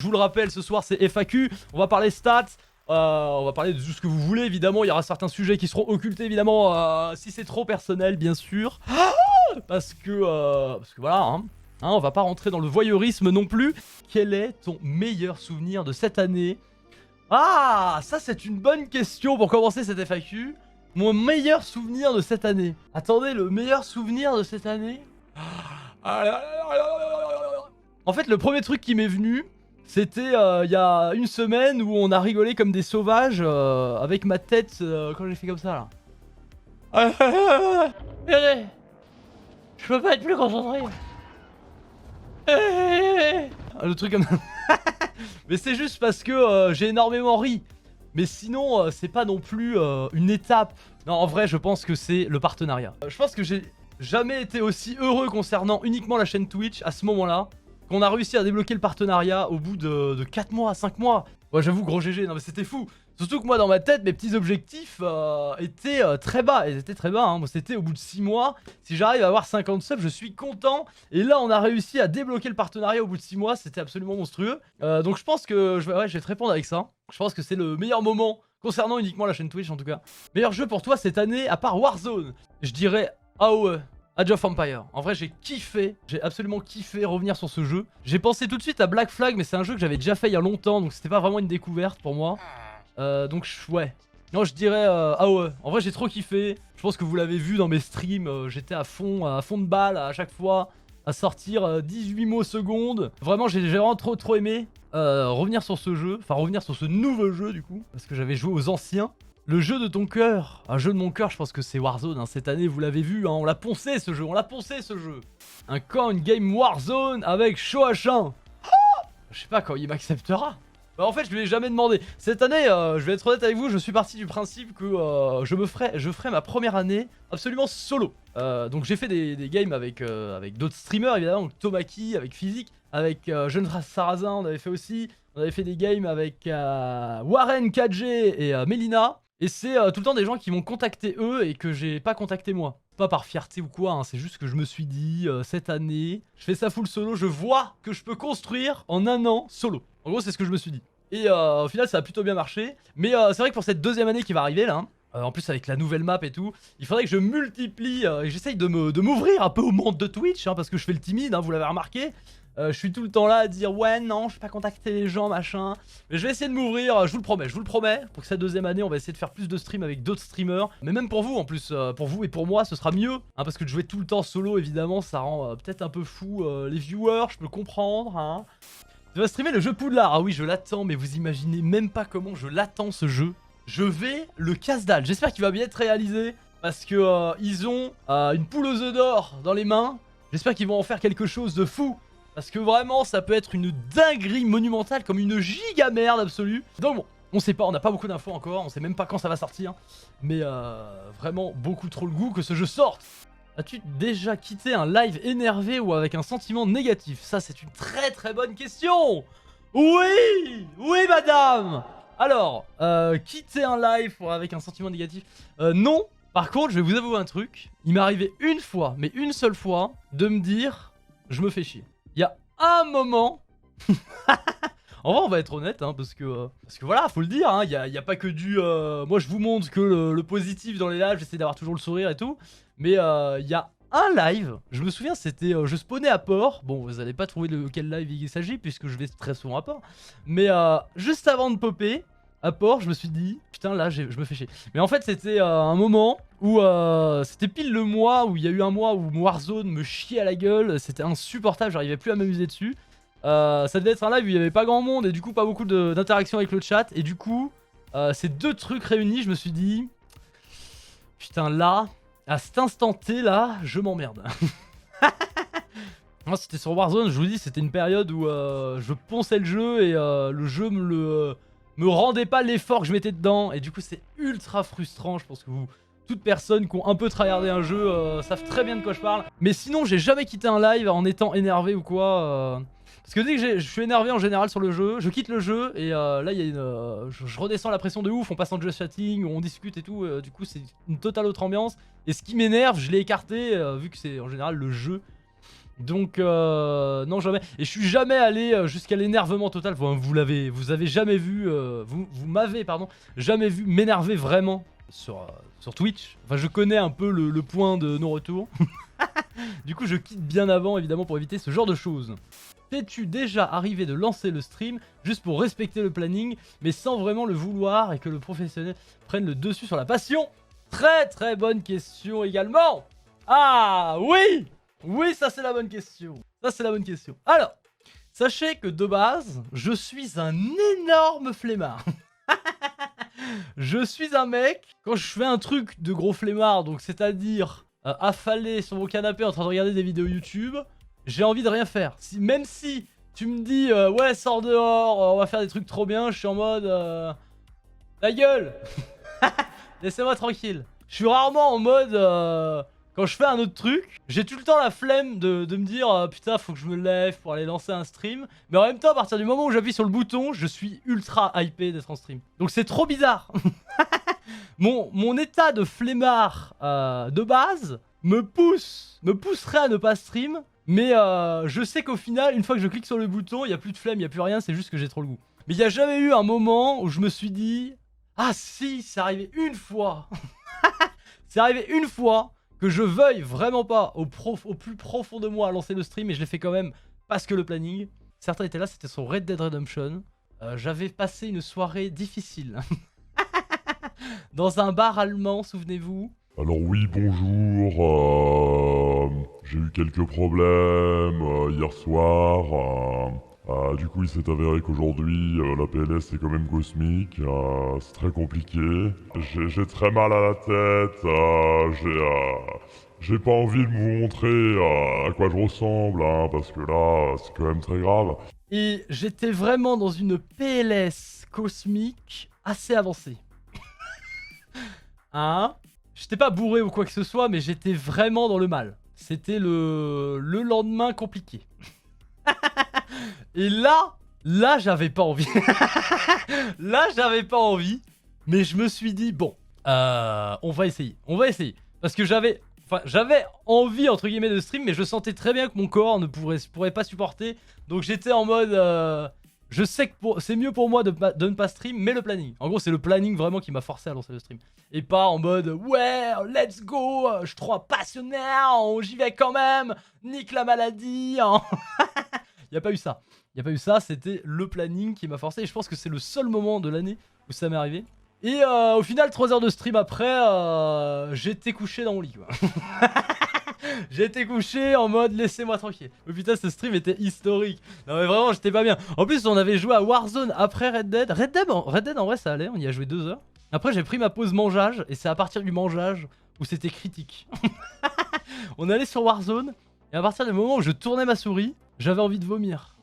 Je vous le rappelle, ce soir c'est FAQ, on va parler stats, on va parler de tout ce que vous voulez évidemment, il y aura certains sujets qui seront occultés évidemment si c'est trop personnel bien sûr. Parce que voilà, on va pas rentrer dans le voyeurisme non plus. Quel est ton meilleur souvenir de cette année? Ah, ça c'est une bonne question pour commencer cette FAQ. Mon meilleur souvenir de cette année. Attendez, le meilleur souvenir de cette année? En fait, le premier truc qui m'est venu, c'était il y a une semaine où on a rigolé comme des sauvages avec ma tête quand j'ai fait comme ça là. Je peux pas être plus concentré. Le truc comme ça. Mais c'est juste parce que j'ai énormément ri. Mais sinon, c'est pas non plus une étape. Non, en vrai, je pense que c'est le partenariat. Je pense que j'ai jamais été aussi heureux concernant uniquement la chaîne Twitch à ce moment-là. Qu'on a réussi à débloquer le partenariat au bout de 4 mois, 5 mois. Ouais, j'avoue, gros GG, non mais c'était fou. Surtout que moi, dans ma tête, mes petits objectifs étaient très bas. Ils étaient très bas, hein. Moi, c'était au bout de 6 mois. Si j'arrive à avoir 50 subs, je suis content. Et là, on a réussi à débloquer le partenariat au bout de 6 mois. C'était absolument monstrueux. Donc, je pense que je vais te répondre avec ça. Je pense que c'est le meilleur moment concernant uniquement la chaîne Twitch, en tout cas. Meilleur jeu pour toi cette année, à part Warzone, je dirais AOE. Age of Empires. En vrai, j'ai kiffé, j'ai absolument kiffé revenir sur ce jeu. J'ai pensé tout de suite à Black Flag, mais c'est un jeu que j'avais déjà fait il y a longtemps, donc c'était pas vraiment une découverte pour moi. Donc ouais. Non, je dirais AOE. En vrai, j'ai trop kiffé. Je pense que vous l'avez vu dans mes streams, j'étais à fond de balle à chaque fois, à sortir 18 mots secondes. Vraiment, j'ai vraiment trop aimé revenir sur ce jeu, enfin revenir sur ce nouveau jeu du coup, parce que j'avais joué aux anciens. Le jeu de ton cœur, un jeu de mon cœur, je pense que c'est Warzone. Cette année, vous l'avez vu, on l'a poncé ce jeu, Un camp, une game Warzone avec Shoah1. Je sais pas quand il m'acceptera. Bah, en fait, je lui ai jamais demandé. Cette année, je vais être honnête avec vous, je suis parti du principe que je ferai ma première année absolument solo. Donc j'ai fait des games avec d'autres streamers évidemment, donc Tomaki, avec Physique, avec Jeune Sarrazin, on avait fait aussi. On avait fait des games avec Warren, KJ et Melina. Et c'est tout le temps des gens qui m'ont contacté eux et que j'ai pas contacté moi. Pas par fierté ou quoi, c'est juste que je me suis dit, cette année, je fais ça full solo, je vois que je peux construire en un an solo. En gros, c'est ce que je me suis dit. Et au final, ça a plutôt bien marché. Mais c'est vrai que pour cette deuxième année qui va arriver là, en plus avec la nouvelle map et tout, il faudrait que je multiplie et j'essaye de m'ouvrir un peu au monde de Twitch, parce que je fais le timide, vous l'avez remarqué. Je suis tout le temps là à dire ouais non je vais pas contacter les gens machin. Mais je vais essayer de m'ouvrir, je vous le promets. Pour que cette deuxième année on va essayer de faire plus de streams avec d'autres streamers. Mais même pour vous en plus, pour vous et pour moi ce sera mieux. Parce que de jouer tout le temps solo évidemment ça rend peut-être un peu fou les viewers, je peux comprendre. Tu vas streamer le jeu Poudlard, ah oui je l'attends mais vous imaginez même pas comment je l'attends ce jeu. Je vais le casse-dalle, j'espère qu'il va bien être réalisé. Parce que ils ont une poule aux œufs d'or dans les mains. J'espère qu'ils vont en faire quelque chose de fou. Parce que vraiment, ça peut être une dinguerie monumentale, comme une giga merde absolue. Donc bon, on sait pas, on n'a pas beaucoup d'infos encore, on sait même pas quand ça va sortir. Mais vraiment, beaucoup trop le goût que ce jeu sorte. As-tu déjà quitté un live énervé ou avec un sentiment négatif? Ça, c'est une très bonne question. Oui, oui madame. Alors, quitter un live avec un sentiment négatif, non. Par contre, je vais vous avouer un truc. Il m'est arrivé une fois, mais une seule fois, de me dire, je me fais chier. Il y a un moment... En vrai, on va être honnête, parce que voilà, faut le dire, il y a pas que du... Moi, je vous montre que le positif dans les lives, j'essaie d'avoir toujours le sourire et tout. Mais il y a un live, je me souviens, c'était... je spawnais à Port. Bon, vous allez pas trouver de quel live il s'agit, puisque je vais très souvent à Port. Mais juste avant de popper, à Port, je me suis dit... Putain, là, je me fais chier. Mais en fait, c'était un moment où... c'était pile le mois où il y a eu un mois où Warzone me chiait à la gueule. C'était insupportable, j'arrivais plus à m'amuser dessus. Ça devait être un live où il n'y avait pas grand monde et du coup pas beaucoup d'interaction avec le chat. Et du coup, ces deux trucs réunis, je me suis dit... Putain, là, à cet instant T, là, je m'emmerde. Moi, c'était sur Warzone, je vous dis, c'était une période où je ponçais le jeu et le jeu me rendait pas l'effort que je mettais dedans. Et du coup, c'est ultra frustrant, je pense que toutes personnes qui ont un peu tryhardé un jeu savent très bien de quoi je parle. Mais sinon, j'ai jamais quitté un live en étant énervé ou quoi. Parce que dès que je suis énervé en général sur le jeu, je quitte le jeu et là il y a je redescends la pression de ouf, on passe en just chatting, on discute et tout, du coup c'est une totale autre ambiance. Et ce qui m'énerve, je l'ai écarté vu que c'est en général le jeu Donc non, jamais. Et je suis jamais allé jusqu'à l'énervement total. Enfin, vous avez jamais vu, vous m'avez pardon, jamais vu m'énerver vraiment sur Twitch. Enfin, je connais un peu le point de non-retour. Du coup, je quitte bien avant, évidemment, pour éviter ce genre de choses. T'es-tu déjà arrivé de lancer le stream juste pour respecter le planning, mais sans vraiment le vouloir et que le professionnel prenne le dessus sur la passion? Très très bonne question également. Ah oui! Oui, ça c'est la bonne question. Ça c'est la bonne question. Alors, sachez que de base, je suis un énorme flemmard. Je suis un mec, quand je fais un truc de gros flemmard, donc c'est-à-dire affalé sur mon canapé en train de regarder des vidéos YouTube, j'ai envie de rien faire. Même si tu me dis ouais, sors dehors, on va faire des trucs trop bien, je suis en mode ta gueule. Laissez-moi tranquille. Je suis rarement en mode quand je fais un autre truc, j'ai tout le temps la flemme de me dire putain, faut que je me lève pour aller lancer un stream. Mais en même temps, à partir du moment où j'appuie sur le bouton, je suis ultra hypé d'être en stream. Donc c'est trop bizarre. Mon état de flemmard de base me pousserait à ne pas stream. Mais je sais qu'au final, une fois que je clique sur le bouton, il n'y a plus de flemme, il n'y a plus rien, c'est juste que j'ai trop le goût. Mais il n'y a jamais eu un moment où je me suis dit ah si, c'est arrivé une fois. C'est arrivé une fois que je veuille vraiment pas au plus profond de moi lancer le stream, et je l'ai fait quand même parce que le planning. Certains étaient là, c'était sur Red Dead Redemption. J'avais passé une soirée difficile. Dans un bar allemand, souvenez-vous. Alors oui, bonjour, j'ai eu quelques problèmes hier soir. Du coup, il s'est avéré qu'aujourd'hui, la PLS est quand même cosmique, c'est très compliqué. J'ai très mal à la tête, j'ai pas envie de vous montrer à quoi je ressemble, hein, parce que là, c'est quand même très grave. Et j'étais vraiment dans une PLS cosmique assez avancée. Hein? J'étais pas bourré ou quoi que ce soit, mais j'étais vraiment dans le mal. C'était le lendemain compliqué. Et là j'avais pas envie. Là j'avais pas envie. Mais je me suis dit bon, on va essayer. Parce que j'avais envie entre guillemets de stream, mais je sentais très bien que mon corps ne pourrait pas supporter. Donc j'étais en mode je sais que c'est mieux pour moi de ne pas stream, mais le planning. En gros, c'est le planning vraiment qui m'a forcé à lancer le stream. Et pas en mode ouais, let's go, je suis trop passionné, j'y vais quand même, nique la maladie. Il n'y a pas eu ça. C'était le planning qui m'a forcé. Et je pense que c'est le seul moment de l'année où ça m'est arrivé. Et au final, 3 heures de stream après, j'étais couché dans mon lit, quoi. J'étais couché en mode laissez-moi tranquille. Oh putain, ce stream était historique. Non mais vraiment, j'étais pas bien. En plus, on avait joué à Warzone après Red Dead. Red Dead en vrai, ça allait, on y a joué 2 heures. Après, j'ai pris ma pause mangeage, et c'est à partir du mangeage où c'était critique. On allait sur Warzone, et à partir du moment où je tournais ma souris, j'avais envie de vomir.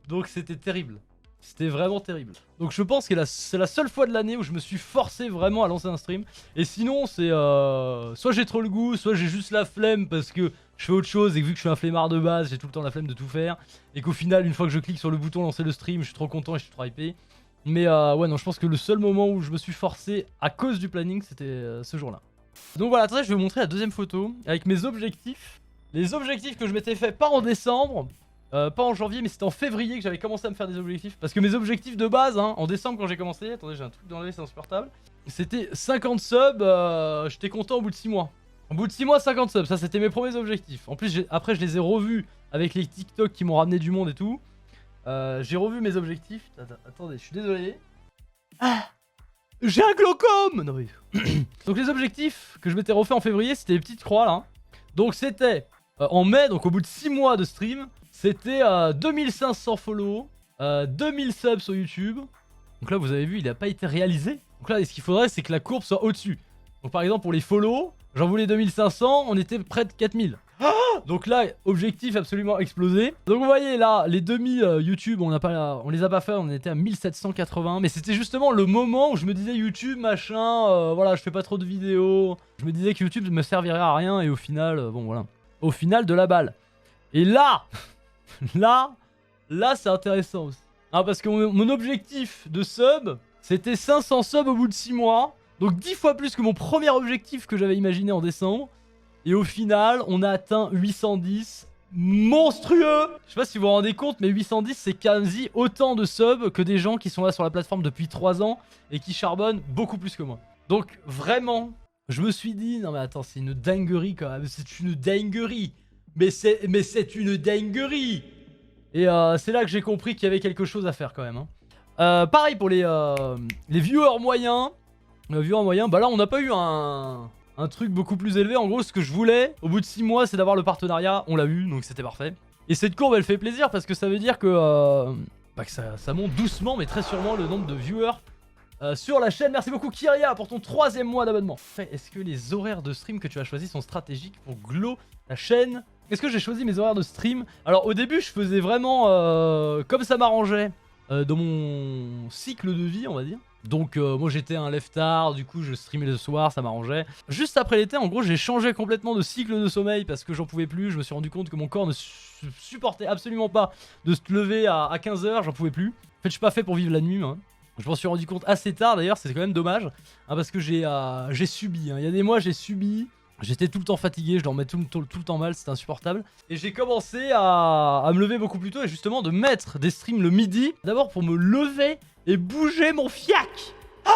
Donc c'était terrible. C'était vraiment terrible. Donc je pense que c'est la seule fois de l'année où je me suis forcé vraiment à lancer un stream. Et sinon c'est soit j'ai trop le goût, soit j'ai juste la flemme parce que je fais autre chose et que vu que je suis un flemmard de base, j'ai tout le temps la flemme de tout faire. Et qu'au final, une fois que je clique sur le bouton lancer le stream, je suis trop content et je suis trop hypé. Mais ouais non, je pense que le seul moment où je me suis forcé à cause du planning, c'était ce jour-là. Donc voilà, attendez, je vais vous montrer la deuxième photo avec mes objectifs. Les objectifs que je m'étais fait pas en décembre. Pas en janvier, mais c'était en février que j'avais commencé à me faire des objectifs. Parce que mes objectifs de base, hein, en décembre quand j'ai commencé, attendez, j'ai un truc dans l'œil, c'est insupportable. C'était 50 subs, j'étais content au bout de 6 mois. Au bout de 6 mois, 50 subs, ça c'était mes premiers objectifs. En plus, après je les ai revus avec les TikTok qui m'ont ramené du monde et tout. J'ai revu mes objectifs. Attendez, je suis désolé. Ah, j'ai un glaucome. Non mais... Donc les objectifs que je m'étais refait en février, c'était les petites croix là. Donc c'était en mai, donc au bout de 6 mois de stream. C'était 2500 follow, 2000 subs sur YouTube. Donc là, vous avez vu, il n'a pas été réalisé. Donc là, ce qu'il faudrait, c'est que la courbe soit au-dessus. Donc par exemple, pour les follow, j'en voulais 2500, on était près de 4000. Donc là, objectif absolument explosé. Donc vous voyez là, les demi YouTube, on les a pas fait, on était à 1780. Mais c'était justement le moment où je me disais YouTube, machin, voilà, je fais pas trop de vidéos. Je me disais que YouTube ne me servirait à rien et au final, bon voilà. Au final, de la balle. Et là... Là c'est intéressant aussi. Ah, parce que mon objectif de sub, c'était 500 subs au bout de 6 mois. Donc 10 fois plus que mon premier objectif que j'avais imaginé en décembre. Et au final, on a atteint 810. Monstrueux! Je sais pas si vous vous rendez compte, mais 810 c'est quasi autant de subs que des gens qui sont là sur la plateforme depuis 3 ans et qui charbonnent beaucoup plus que moi. Donc vraiment, je me suis dit, non mais attends, c'est une dinguerie quand même, c'est une dinguerie. Mais c'est une dinguerie. Et c'est là que j'ai compris qu'il y avait quelque chose à faire quand même. Hein. Pareil pour les viewers moyens. Bah là on n'a pas eu un truc beaucoup plus élevé. En gros, ce que je voulais au bout de 6 mois, c'est d'avoir le partenariat. On l'a eu, donc c'était parfait. Et cette courbe, elle fait plaisir parce que ça veut dire que, ça monte doucement, mais très sûrement le nombre de viewers sur la chaîne. Merci beaucoup, Kyria, pour ton 3e mois d'abonnement. Est-ce que les horaires de stream que tu as choisis sont stratégiques pour glow la chaîne? Est-ce que j'ai choisi mes horaires de stream? Alors, au début, je faisais vraiment comme ça m'arrangeait dans mon cycle de vie, on va dire. Donc moi j'étais un lève-tard, du coup je streamais le soir, ça m'arrangeait. Juste après l'été, en gros j'ai changé complètement de cycle de sommeil parce que j'en pouvais plus. Je me suis rendu compte que mon corps ne supportait absolument pas de se lever à 15h, j'en pouvais plus. En fait je suis pas fait pour vivre la nuit, hein. Je m'en suis rendu compte assez tard d'ailleurs, c'est quand même dommage, hein, parce que j'ai subi, hein. Il y a des mois j'ai subi. J'étais tout le temps fatigué, je dormais tout le temps mal, c'était insupportable. Et j'ai commencé à me lever beaucoup plus tôt et justement de mettre des streams le midi. D'abord pour me lever et bouger mon fiac. Ah,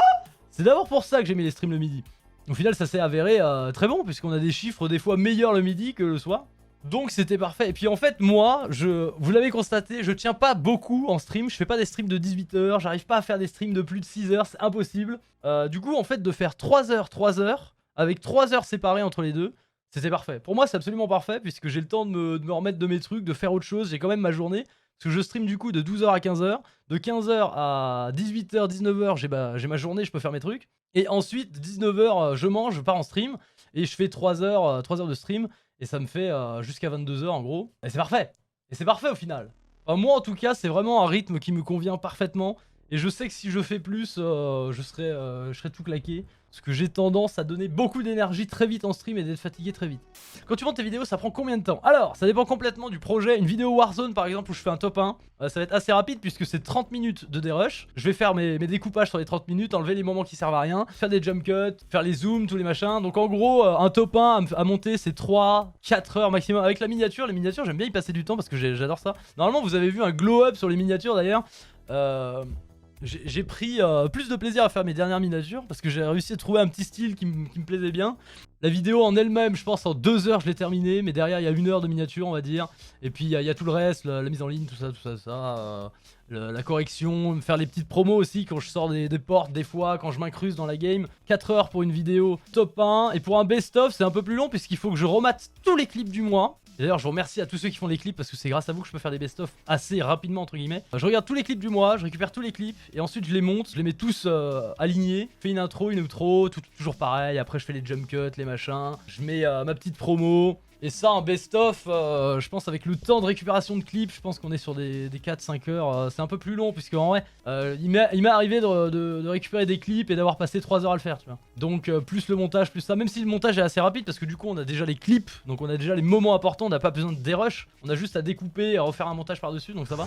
c'est d'abord pour ça que j'ai mis les streams le midi. Au final ça s'est avéré très bon puisqu'on a des chiffres des fois meilleurs le midi que le soir. Donc c'était parfait. Et puis en fait moi, vous l'avez constaté, je tiens pas beaucoup en stream. Je fais pas des streams de 18h, j'arrive pas à faire des streams de plus de 6h, c'est impossible. Du coup en fait de faire 3h, avec 3 heures séparées entre les deux, c'était parfait. Pour moi, c'est absolument parfait, puisque j'ai le temps de me remettre de mes trucs, de faire autre chose. J'ai quand même ma journée, parce que je stream du coup de 12h à 15h. De 15h à 18h, 19h, j'ai ma journée, je peux faire mes trucs. Et ensuite, 19h, je mange, je pars en stream, et je fais 3 heures de stream, et ça me fait jusqu'à 22h en gros. Et c'est parfait. Et c'est parfait au final. Enfin, moi en tout cas, c'est vraiment un rythme qui me convient parfaitement. Et je sais que si je fais plus, je serai tout claqué. Parce que j'ai tendance à donner beaucoup d'énergie très vite en stream et d'être fatigué très vite. Quand tu montes tes vidéos, ça prend combien de temps? Alors, ça dépend complètement du projet. Une vidéo Warzone par exemple où je fais un top 1, ça va être assez rapide puisque c'est 30 minutes de dérush. Je vais faire mes découpages sur les 30 minutes, enlever les moments qui servent à rien, faire des jump cuts, faire les zooms, tous les machins. Donc en gros, un top 1 à monter, c'est 3-4 heures maximum. Avec la miniature, les miniatures, j'aime bien y passer du temps parce que j'adore ça. Normalement, vous avez vu un glow up sur les miniatures d'ailleurs. J'ai pris plus de plaisir à faire mes dernières miniatures parce que j'ai réussi à trouver un petit style qui me plaisait bien. La vidéo en elle-même, je pense en 2 heures je l'ai terminée, mais derrière il y a 1 heure de miniature on va dire. Et puis il y a tout le reste, la mise en ligne, tout ça, la correction, faire les petites promos aussi quand je sors des portes des fois, quand je m'incruste dans la game. 4 heures pour une vidéo top 1, et pour un best-of c'est un peu plus long puisqu'il faut que je remate tous les clips du mois. Et d'ailleurs je vous remercie à tous ceux qui font les clips parce que c'est grâce à vous que je peux faire des best-of assez rapidement entre guillemets. Je regarde tous les clips du mois, je récupère tous les clips et ensuite je les monte, je les mets tous alignés. Je fais une intro, une outro, toujours pareil, après je fais les jump cuts, les machins. Je mets ma petite promo. Et ça, en best-of, je pense avec le temps de récupération de clips, je pense qu'on est sur des 4-5 heures. C'est un peu plus long, puisque en vrai, il m'est arrivé de récupérer des clips et d'avoir passé 3 heures à le faire, tu vois. Donc, plus le montage, plus ça. Même si le montage est assez rapide, parce que du coup, on a déjà les clips, donc on a déjà les moments importants, on n'a pas besoin de dérush. On a juste à découper et à refaire un montage par-dessus, donc ça va.